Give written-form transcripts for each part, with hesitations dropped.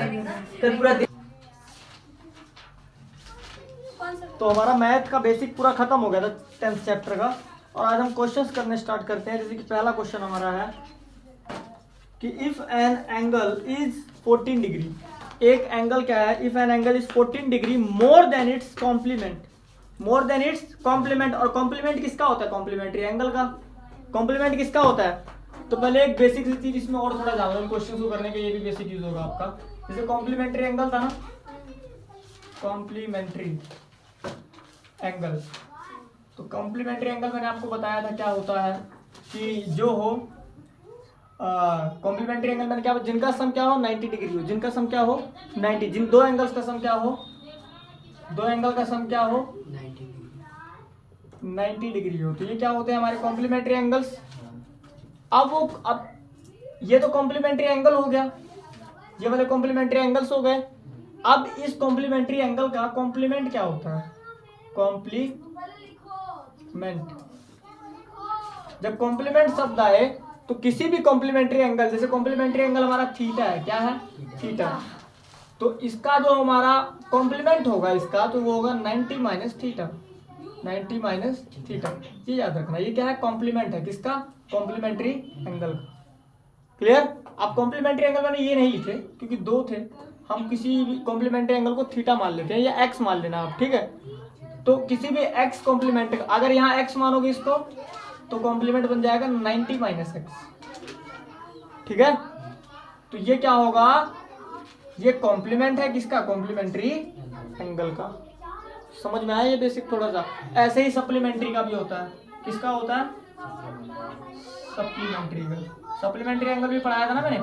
फिर पूरा तो हमारा मैथ का बेसिक पूरा खत्म हो गया था 10th चैप्टर का। और आज हम क्वेश्चंस करने स्टार्ट करते हैं। जैसे कि पहला क्वेश्चन हमारा है कि if an angle is 14 degree, एक एंगल क्या है, if an angle is 14 degree more than its complement, more than its complement. और कॉम्प्लीमेंट किसका होता है, कॉम्प्लीमेंट्री एंगल का। कॉम्प्लीमेंट किसका होता है, तो पहले एक बेसिक सी चीज इसमें और थोड़ा जान लो, क्वेश्चन को करने के ये भी बेसिक यूज होगा आपका। जैसे कॉम्प्लीमेंट्री एंगल था ना, कॉम्प्लीमेंट्री एंगल, तो कॉम्प्लीमेंट्री एंगल मैंने आपको बताया था क्या होता है कि जो हो कॉम्प्लीमेंट्री एंगल मैंने क्या, जिनका सम क्या हो 90 डिग्री हो, जिनका सम क्या हो 90, जिन दो एंगल्स का सम क्या हो, दो एंगल का सम क्या हो 90 डिग्री हो, तो ये क्या होते हैं हमारे कॉम्प्लीमेंट्री एंगल्स। अब ये तो कॉम्प्लीमेंट्री एंगल हो गया, ये वाले कॉम्प्लीमेंट्री एंगल्स हो गए। अब इस कॉम्प्लीमेंट्री एंगल का कॉम्प्लीमेंट क्या होता है, कॉम्प्लीमेंट। जब कॉम्प्लीमेंट शब्द आए तो किसी भी कॉम्प्लीमेंट्री एंगल, जैसे कॉम्प्लीमेंट्री एंगल हमारा थीटा है, क्या है थीटा, तो इसका जो हमारा कॉम्प्लीमेंट होगा इसका, तो वो होगा 90 माइनस थीटा, 90 माइनस थीटा। ये याद रखना, ये क्या है कॉम्प्लीमेंट है किसका, कॉम्प्लीमेंट्री एंगल का। क्लियर। आप कॉम्प्लीमेंट्री एंगल मैंने ये नहीं लिखे क्योंकि दो थे, हम किसी भी कॉम्प्लीमेंट्री एंगल को थीटा मान लेते हैं या एक्स मान लेना आप, ठीक है। तो किसी भी एक्स कॉम्प्लीमेंट, अगर यहाँ एक्स मानोगे इसको तो कॉम्प्लीमेंट बन जाएगा 90 माइनस एक्स, ठीक है। तो ये क्या होगा, ये कॉम्प्लीमेंट है किसका, कॉम्प्लीमेंट्री एंगल का। समझ में आया ये बेसिक थोड़ा सा। ऐसे ही सप्लीमेंट्री का भी होता है, किसका होता है सप्लीमेंट्री का। सप्लीमेंट्री एंगल भी पढ़ाया था ना मैंने,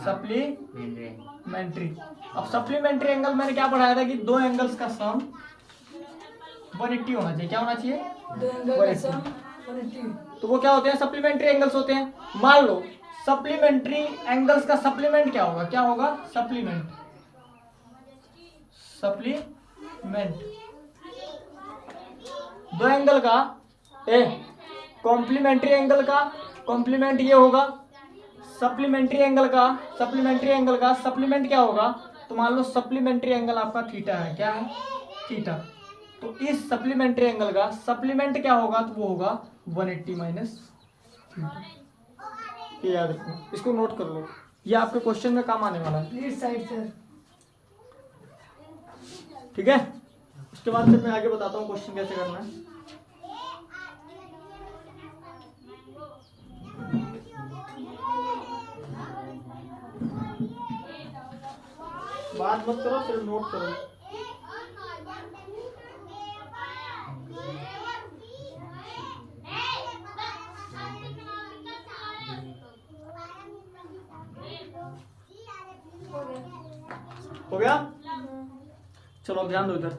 सप्लीमेंट्री। अब सप्लीमेंट्री एंगल मैंने क्या पढ़ाया था कि दो एंगल्स का सम 180 होना चाहिए, क्या होना चाहिए 180। तो वो क्या होते हैं, सप्लीमेंट्री एंगल्स होते हैं। मान लो सप्लीमेंट्री एंगल्स का सप्लीमेंट क्या होगा, क्या होगा सप्लीमेंट, सप्लीमेंट दो एंगल का, कॉम्प्लीमेंट्री एंगल का कॉम्प्लीमेंट ये होगा, सप्लीमेंट्री एंगल का, सप्लीमेंट्री एंगल का सप्लीमेंट क्या होगा। तो मान लो सप्लीमेंट्री एंगल आपका थीटा है, क्या है थीटा, तो इस सप्लीमेंट्री एंगल का सप्लीमेंट क्या होगा, तो वो होगा 180 माइनस थीटा। ये याद रखो, इसको नोट कर लो, ये आपके क्वेश्चन में काम आने वाला है प्लीज साइड सर, ठीक है। उसके बाद फिर मैं आगे बताता हूँ क्वेश्चन कैसे करना है। बात मत करो, सिर्फ नोट करो। हो गया, चलो अब ध्यान दो इधर।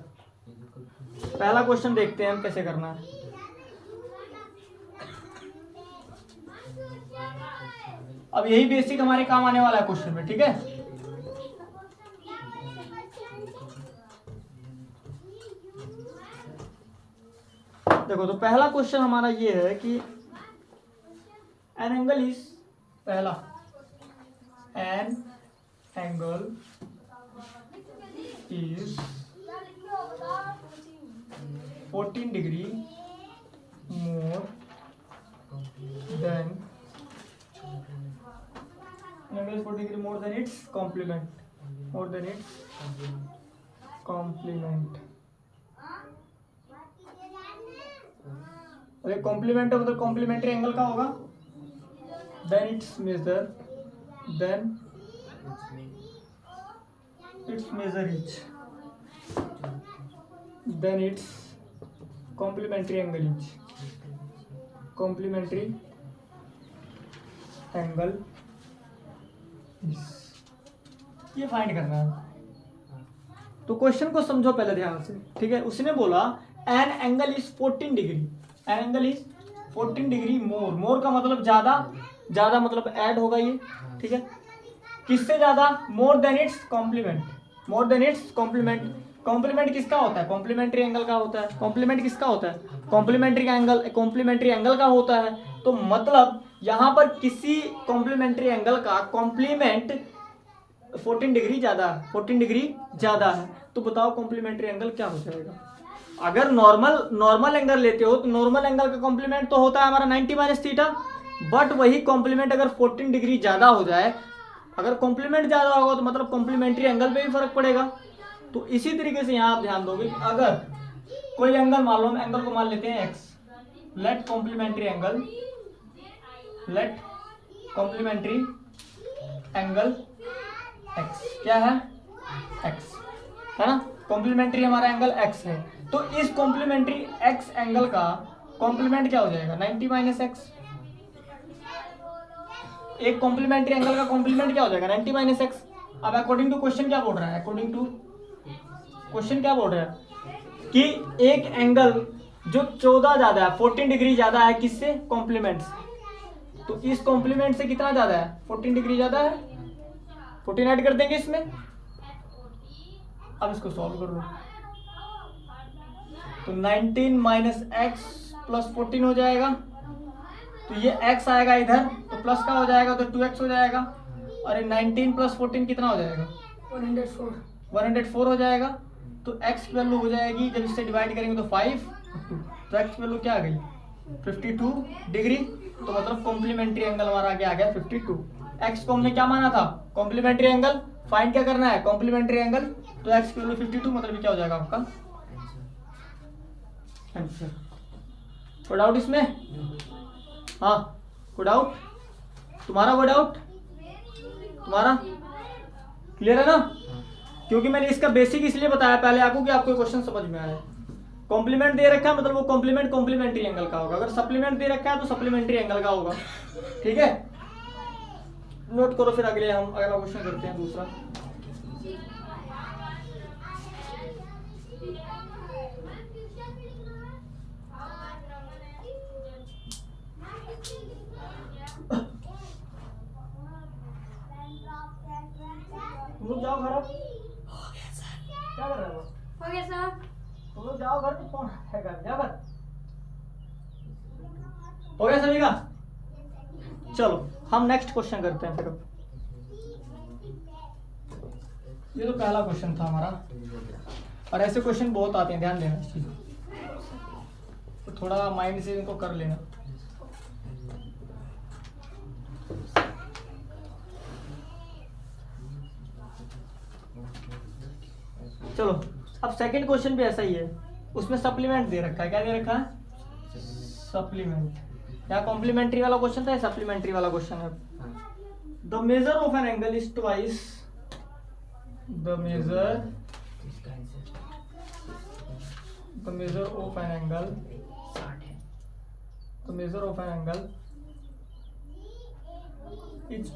पहला क्वेश्चन देखते हैं हम कैसे करना है। अब यही बेसिक हमारे काम आने वाला है क्वेश्चन में, ठीक है। देखो, तो पहला क्वेश्चन हमारा ये है कि एन एंगल इज, पहला an angle is 14 degree more than, angle 14 degree more than its complement, more than its complement. अरे कॉम्प्लीमेंट है मतलब कॉम्प्लीमेंट्री एंगल का होगा, then its measure, then its measure is, then its complementary angle is, complementary angle is, ये find करना है। तो question को समझो पहले ध्यान से, ठीक है। उसने बोला an angle is 14 degree, an angle is 14 degree more, more का मतलब ज्यादा, ज्यादा मतलब ऐड होगा ये, ठीक है। किससे ज्यादा, more than its complement, more than its complement. Complement किसका होता है, कॉम्प्लीमेंट्री एंगल का होता है। कॉम्प्लीमेंट किसका होता है, कॉम्प्लीमेंट्री एंगल, कॉम्प्लीमेंट्री एंगल का होता है। तो मतलब यहां पर किसी कॉम्प्लीमेंट्री एंगल का कॉम्प्लीमेंट 14 डिग्री ज़्यादा है, 14 डिग्री ज़्यादा है, तो बताओ कॉम्प्लीमेंट्री एंगल क्या हो जाएगा। अगर नॉर्मल एंगल लेते हो तो नॉर्मल एंगल का कॉम्प्लीमेंट तो होता है हमारा 90 माइनस थीटा, बट वही कॉम्प्लीमेंट अगर 14 डिग्री ज़्यादा हो जाए, अगर कॉम्प्लीमेंट ज़्यादा होगा तो मतलब कॉम्प्लीमेंट्री एंगल पे भी फर्क पड़ेगा। तो इसी तरीके से यहाँ आप ध्यान दोगे कि अगर कोई एंगल मान लो, हम एंगल को मान लेते हैं x, let complementary angle x क्या है, एक्स है ना, कॉम्प्लीमेंट्री हमारा एंगल एक्स है, तो इस कॉम्प्लीमेंट्री एक्स एंगल का कॉम्प्लीमेंट क्या हो जाएगा 90 माइनस एक्स। एक कॉम्प्लीमेंट्री एंगल का कॉम्प्लीमेंट क्या हो जाएगा 90 माइनस एक्स। अब अकॉर्डिंग टू क्वेश्चन क्या बोल रहा है, अकॉर्डिंग टू क्वेश्चन क्या बोल रहा है कि एक एंगल जो 14 ज्यादा है, 14 डिग्री ज्यादा है, किससे, कॉम्प्लीमेंट से, तो इस कॉम्प्लीमेंट से कितना ज्यादा है, 14 डिग्री ज्यादा है, 14 ऐड कर देंगे इसमें। अब इसको सॉल्व कर लो, तो 19 माइनस एक्स प्लस 14 हो जाएगा, तो ये x आएगा इधर तो प्लस का हो जाएगा, तो 2x हो जाएगा, और 19 प्लस 14 कितना हो जाएगा 104 हो जाएगा। तो x की वैल्यू हो जाएगी, जब इससे डिवाइड करेंगे तो 5, तो x की वैल्यू क्या आ गई 52 डिग्री, तो मतलब कॉम्प्लीमेंट्री एंगल हमारा आगे आ गया 52। x को हमने क्या माना था, कॉम्प्लीमेंट्री एंगल, फाइंड क्या करना है कॉम्प्लीमेंट्री एंगल, तो x की वैल्यू 52, मतलब क्या हो जाएगा आपका आंसर। कोई डाउट इसमें, हाँ कोई डाउट, तुम्हारा कोई डाउट, तुम्हारा क्लियर है ना। क्योंकि मैंने इसका बेसिक इसलिए बताया पहले आपको कि आपको क्वेश्चन समझ में आए। कॉम्प्लीमेंट दे रखा है मतलब वो कॉम्प्लीमेंट कॉम्प्लीमेंट्री एंगल का होगा, अगर सप्लीमेंट दे रखा है तो सप्लीमेंट्री एंगल का होगा, ठीक है। नोट करो, फिर अगले हम अगला क्वेश्चन करते हैं दूसरा। तुम लोग जाओ घर, क्या कर रहे हो, हो गया सर, तुम लोग जाओ घर, कौन है घर, जाओ घर, हो गया सभी का। चलो हम नेक्स्ट क्वेश्चन करते हैं फिर। ये तो पहला क्वेश्चन था हमारा, और ऐसे क्वेश्चन बहुत आते हैं, ध्यान देना इस चीज, तो थोड़ा माइंड से इनको कर लेना। चलो अब सेकंड क्वेश्चन भी ऐसा ही है, उसमें सप्लीमेंट दे रखा है, क्या दे रखा है सप्लीमेंट, यहाँ कॉम्प्लीमेंट्री वाला क्वेश्चन था, सप्लीमेंट्री वाला क्वेश्चन है। The measure of N angle is twice the measure of N angle is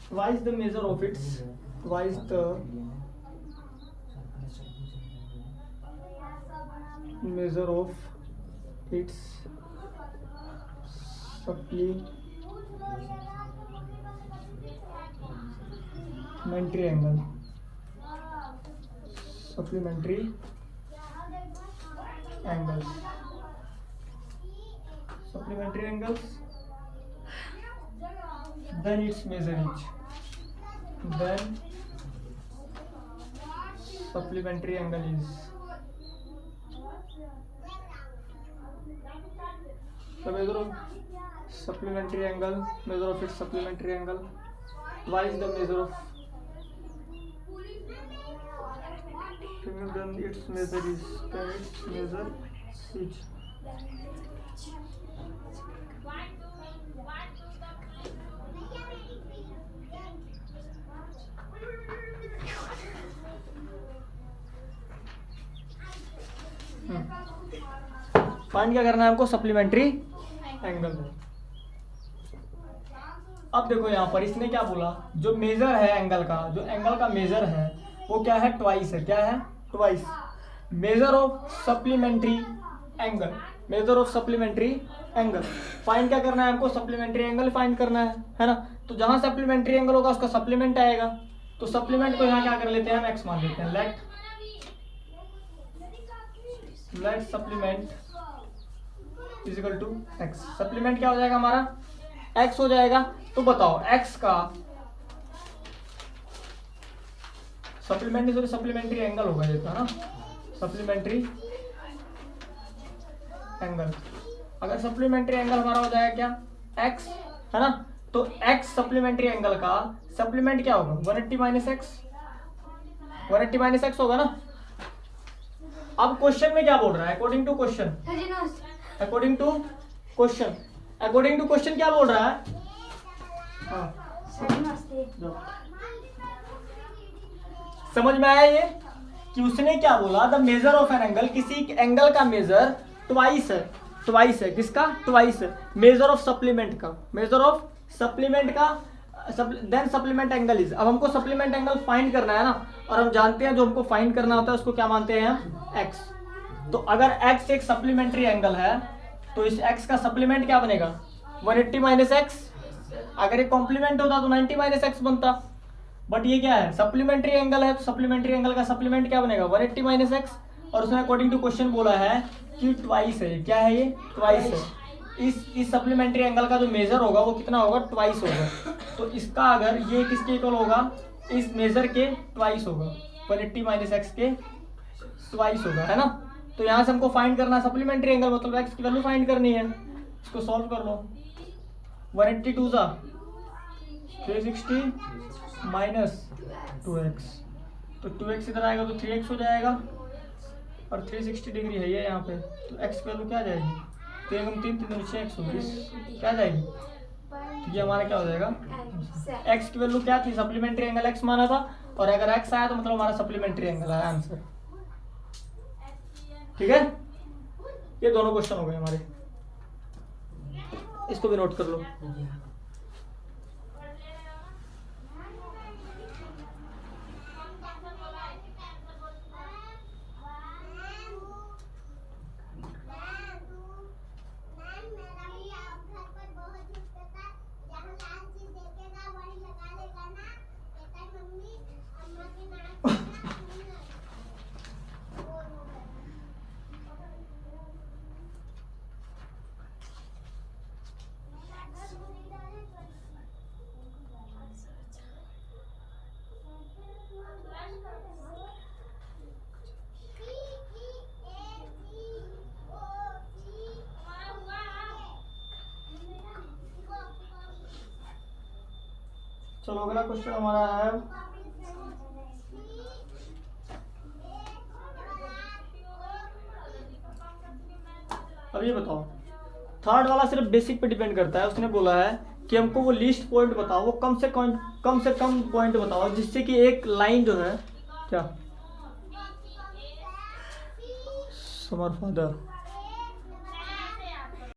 twice the measure of its supplementary angle, then its measure is, then supplementary angle is, the measure of supplementary angle, measure of its supplementary angle, twice the measure of, then its measure is, find क्या करना है हमको supplementary angle. अब देखो यहाँ पर इसने क्या बोला, जो मेजर है एंगल का, जो एंगल का मेजर है वो क्या है ट्वाइस है, क्या है twice, measure of supplementary angle, find क्या करना है हमको सप्लीमेंट्री एंगल फाइंड करना है ना। तो जहां सप्लीमेंट्री एंगल होगा उसका सप्लीमेंट आएगा, तो सप्लीमेंट को यहाँ क्या कर लेते हैं हम एक्स मान लेते हैं, let supplement is equal to x. Supplement क्या हो जाएगा हमारा, एक्स हो जाएगा। तो बताओ एक्स का सप्लीमेंट्री एंगल होगा ये तो, है ना, सप्लीमेंट्री एंगल। अगर सप्लीमेंट्री एंगल हमारा हो जाएगा क्या, एक्स, है ना, तो एक्स सप्लीमेंट्री एंगल का सप्लीमेंट क्या होगा, 180 माइनस एक्स, 180 माइनस एक्स होगा ना। अब क्वेश्चन में क्या बोल रहा है, according to question, according to question, according to question क्या बोल रहा है, हाँ समझ में आया ये कि उसने क्या बोला, the measure of an angle, किसी एंगल का मेजर ट्वाइस है, ट्वाइस है, किसका, ट्वाइस है, मेजर ऑफ सप्लीमेंट का, मेजर ऑफ सप्लीमेंट का, देन सप्लीमेंट एंगल इज। अब हमको सप्लीमेंट एंगल फाइंड करना है ना, और हम जानते हैं जो हमको फाइंड करना होता है उसको क्या मानते हैं हम, एक्स। तो अगर एक्स एक सप्लीमेंट्री एंगल है तो इस एक्स का सप्लीमेंट क्या बनेगा, 180 माइनस एक्स। अगर ये कॉम्प्लीमेंट होता तो 90 माइनस एक्स बनता, बट ये क्या है, सप्लीमेंट्री एंगल है, तो सप्लीमेंट्री एंगल का सप्लीमेंट क्या बनेगा, 180 माइनस एक्स। और उसने अकॉर्डिंग टू क्वेश्चन बोला है कि ट्वाइस है, क्या है ये, ट्वाइस है। इस सप्लीमेंट्री एंगल का जो मेजर होगा वो कितना होगा, ट्वाइस होगा। तो इसका अगर ये किसके इक्वल होगा, इस मेजर के ट्वाइस होगा, 180 माइनस एक्स के ट्वाइस होगा, है ना। तो यहाँ से हमको फाइंड करना है सप्लीमेंट्री एंगल, मतलब एक्स की वैल्यू फाइंड करनी है। इसको सॉल्व कर लो, 182 सा 360 माइनस 2x, तो 2x इधर आएगा तो 3x हो जाएगा, और 360 डिग्री है ये यहाँ पे, तो x की वैल्यू क्या आ जाएगी, 3 3 3 6x होगी, क्या आ जाएगी, तो ये हमारा क्या हो जाएगा, x की वैल्यू क्या थी, सप्लीमेंट्री एंगल x माना था, और अगर x आया तो मतलब हमारा सप्लीमेंट्री एंगल आया आंसर। ठीक है, ये दोनों क्वेश्चन हो गए हमारे, इसको भी नोट कर लो। चलो अगला क्वेश्चन हमारा है, अब ये बताओ, थर्ड वाला सिर्फ बेसिक पे डिपेंड करता है। उसने बोला है कि हमको वो लीस्ट पॉइंट बताओ, वो कम से कम पॉइंट बताओ जिससे कि एक लाइन जो है क्या, समर फादर